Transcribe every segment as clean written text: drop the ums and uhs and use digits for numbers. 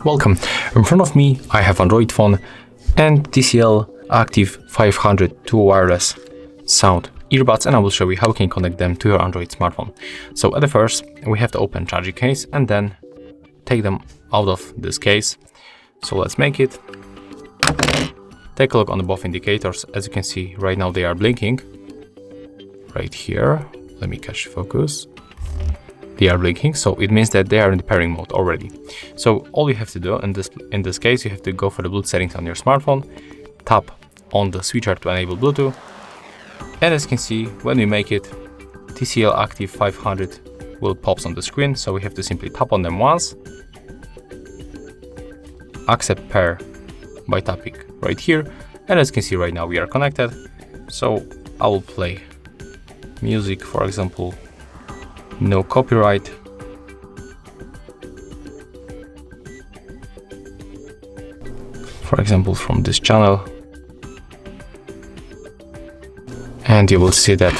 Welcome. In front of me I have Android phone and TCL ACTV 500 2 wireless sound earbuds, and I will show you how you can connect them to your Android smartphone. So at the first we have to open charging case and then take them out of this case. So let's make it. Take a look on the both indicators. As you can see right now they are blinking right here. Let me catch focus. They are blinking, so it means that they are in the pairing mode already. So all you have to do in this case, you have to go for the Bluetooth settings on your smartphone, tap on the switcher to enable Bluetooth, and as you can see, when we make it, TCL ACTV 500 will pop on the screen. So we have to simply tap on them once, accept pair by tapping right here, and as you can see right now we are connected. So I will play music, for example. No copyright. For example, from this channel. And you will see that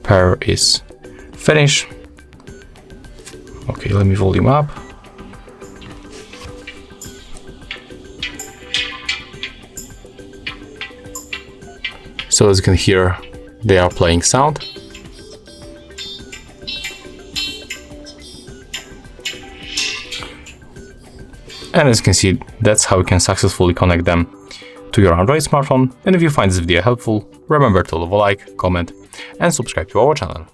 pair is finished. Okay, let me volume up. So as you can hear, they are playing sound. And as you can see, that's how you can successfully connect them to your Android smartphone. And if you find this video helpful, remember to leave a like, comment, and subscribe to our channel.